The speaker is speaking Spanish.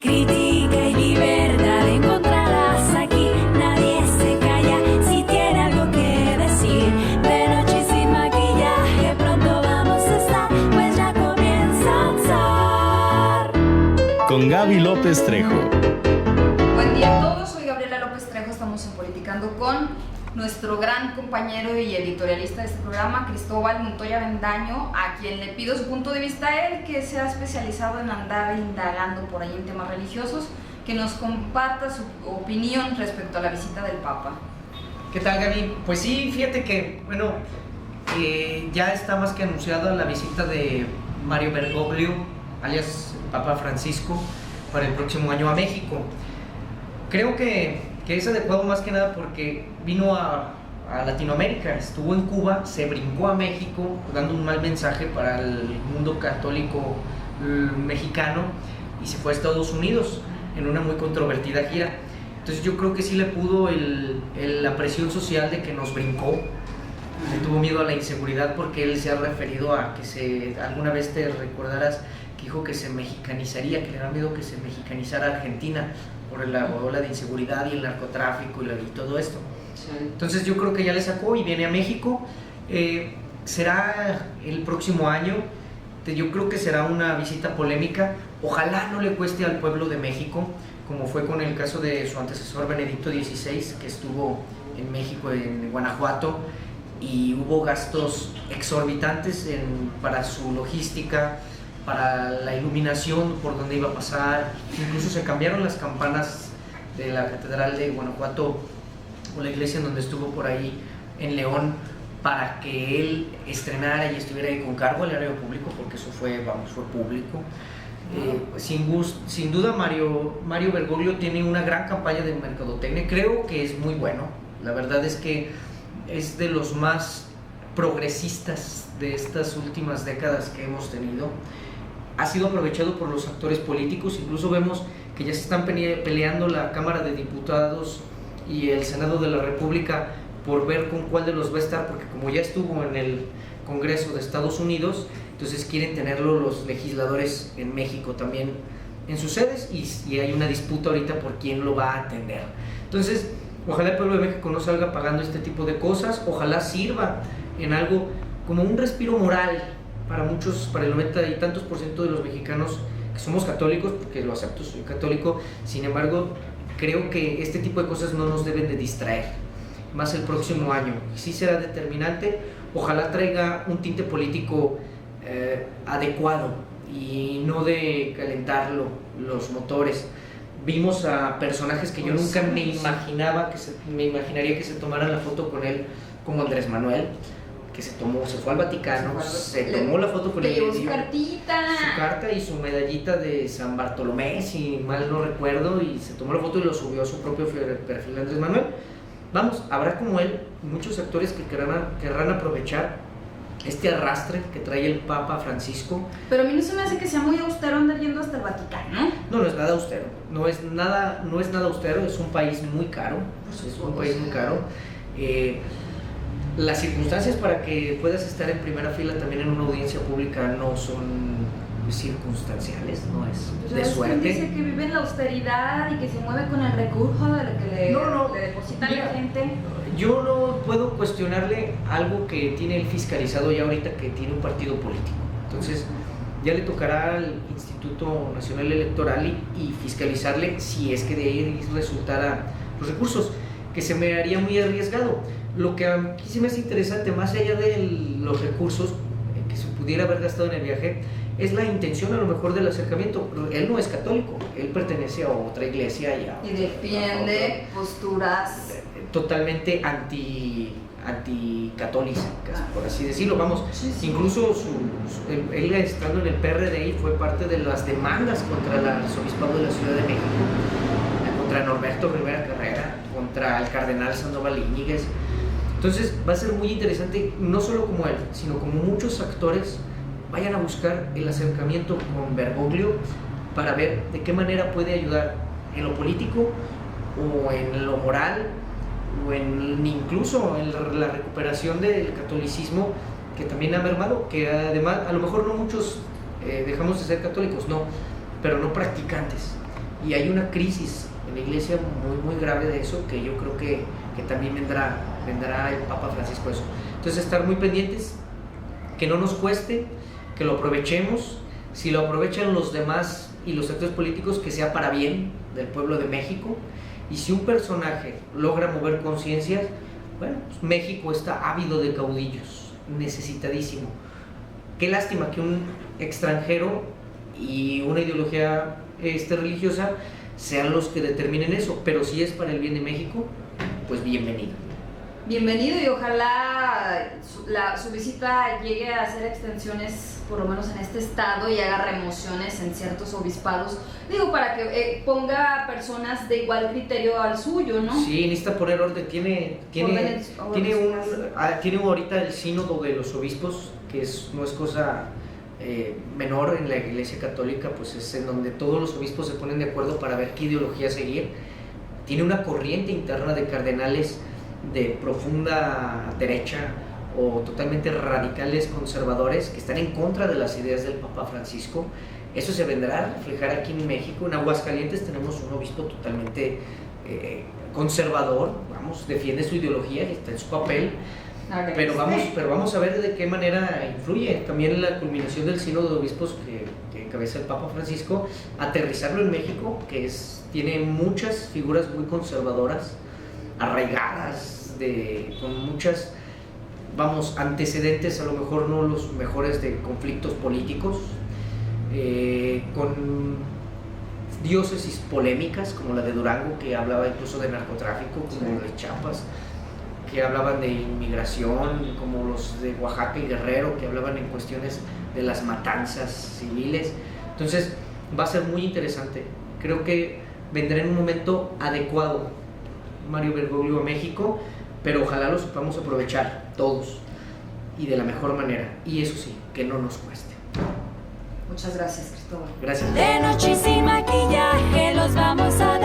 Crítica y libertad encontrarás aquí. Nadie se calla si tiene algo que decir. De noche y sin maquillaje pronto vamos a estar, pues ya comienza a alzar. Con Gaby López Trejo. Buen día a todos, soy Gabriela López Trejo, estamos en Politicando con nuestro gran compañero y editorialista de este programa, Cristóbal Montoya Bendaño, a quien le pido su punto de vista, él que se ha especializado en andar indagando por ahí en temas religiosos, que nos comparta su opinión respecto a la visita del Papa. ¿Qué tal, Gaby? Pues sí, fíjate que, ya está más que anunciada la visita de Mario Bergoglio, alias Papa Francisco, para el próximo año a México. Creo que es adecuado más que nada porque vino a Latinoamérica, estuvo en Cuba, se brincó a México, dando un mal mensaje para el mundo católico mexicano, y se fue a Estados Unidos en una muy controvertida gira. Entonces yo creo que sí le pudo la presión social de que nos brincó. Le tuvo miedo a la inseguridad porque él se ha referido a que alguna vez te recordarás que dijo que se mexicanizaría, que le da miedo que se mexicanizara Argentina por la ola de inseguridad y el narcotráfico y todo esto. Sí. Entonces yo creo que ya le sacó y viene a México. Será el próximo año. Yo creo que será una visita polémica. Ojalá no le cueste al pueblo de México, como fue con el caso de su antecesor Benedicto XVI, que estuvo en México, en Guanajuato, y hubo gastos exorbitantes para su logística, para la iluminación por donde iba a pasar. Incluso se cambiaron las campanas de la Catedral de Guanajuato, o la iglesia en donde estuvo por ahí en León, para que él estrenara y estuviera ahí con cargo al erario público, porque eso fue público. Sin duda Mario Bergoglio tiene una gran campaña de mercadotecnia. Creo que es muy bueno. La verdad es que es de los más progresistas de estas últimas décadas que hemos tenido. Ha sido aprovechado por los actores políticos. Incluso vemos que ya se están peleando la Cámara de Diputados y el Senado de la República por ver con cuál de los va a estar, porque como ya estuvo en el Congreso de Estados Unidos, entonces quieren tenerlo los legisladores en México también en sus sedes, y hay una disputa ahorita por quién lo va a atender. Entonces ojalá el pueblo de México no salga pagando este tipo de cosas. Ojalá sirva en algo como un respiro moral para muchos, para el 90 y tantos % de los mexicanos que somos católicos, porque lo acepto, soy católico. Sin embargo, creo que este tipo de cosas no nos deben de distraer, más el próximo año. Sí será determinante. Ojalá traiga un tinte político adecuado y no de calentar los motores. Vimos a personajes que yo nunca me imaginaría que se tomaran la foto con él, como Andrés Manuel, que se fue al Vaticano, se tomó la foto con él, llevó su carta y su medallita de San Bartolomé, si mal no recuerdo, y se tomó la foto y lo subió a su propio perfil de Andrés Manuel. Vamos, habrá como él muchos actores que querrán aprovechar este arrastre que trae el Papa Francisco. Pero a mí no se me hace que sea muy austero andar yendo hasta el Vaticano. No es nada austero, no es nada austero. Es un país muy caro, las circunstancias para que puedas estar en primera fila también en una audiencia pública no son circunstanciales, no es de suerte. Dice que vive en la austeridad y que se mueve con el recurso de lo que le depositan a la gente. Yo no puedo cuestionarle algo que tiene el fiscalizado ya ahorita, que tiene un partido político. Entonces ya le tocará al Instituto Nacional Electoral y fiscalizarle si es que de ahí resultara los recursos, que se me haría muy arriesgado. Lo que aquí sí me hace interesante, más allá de los recursos que se pudiera haber gastado en el viaje, es la intención a lo mejor del acercamiento. Él no es católico, él pertenece a otra iglesia y defiende posturas totalmente anticatólicas, por así decirlo. Vamos, sí. Incluso él estando en el PRD fue parte de las demandas contra el arzobispado de la Ciudad de México, contra Norberto Rivera Carrera, contra el cardenal Sandoval Iñiguez. Entonces va a ser muy interesante, no solo como él, sino como muchos actores vayan a buscar el acercamiento con Bergoglio para ver de qué manera puede ayudar en lo político o en lo moral o incluso en la recuperación del catolicismo, que también ha mermado, que además a lo mejor no muchos dejamos de ser católicos, no, pero no practicantes. y hay una crisis en la iglesia muy grave de eso, que yo creo que también vendrá el Papa Francisco eso. Entonces estar muy pendientes, que no nos cueste, que lo aprovechemos. Si lo aprovechan los demás y los actores políticos, que sea para bien del pueblo de México. Y si un personaje logra mover conciencias, bueno, pues México está ávido de caudillos, necesitadísimo. Qué lástima que un extranjero y una ideología religiosa sean los que determinen eso, pero si es para el bien de México, pues bienvenido. Bienvenido, y ojalá su visita llegue a hacer extensiones, por lo menos en este estado, y haga remociones en ciertos obispados. Digo, para que ponga personas de igual criterio al suyo, ¿no? Sí, necesita poner orden. Tiene ahorita el sínodo de los obispos, que no es cosa menor en la Iglesia Católica, pues es en donde todos los obispos se ponen de acuerdo para ver qué ideología seguir. Tiene una corriente interna de cardenales de profunda derecha o totalmente radicales conservadores que están en contra de las ideas del Papa Francisco. Eso se vendrá a reflejar aquí en México. En Aguascalientes tenemos un obispo totalmente conservador, defiende su ideología y está en su papel. Pero vamos a ver de qué manera influye también la culminación del sínodo de obispos que encabeza el Papa Francisco, aterrizarlo en México, que tiene muchas figuras muy conservadoras, arraigadas, con muchas, antecedentes, a lo mejor no los mejores, de conflictos políticos, con diócesis polémicas como la de Durango, que hablaba incluso de narcotráfico, como de Chiapas, que hablaban de inmigración, como los de Oaxaca y Guerrero, que hablaban en cuestiones de las matanzas civiles. Entonces va a ser muy interesante. Creo que vendrá en un momento adecuado Mario Bergoglio a México, pero ojalá lo sepamos aprovechar todos y de la mejor manera, y eso sí, que no nos cueste. Muchas gracias, Cristóbal. Gracias. De noche y sin maquillaje los vamos a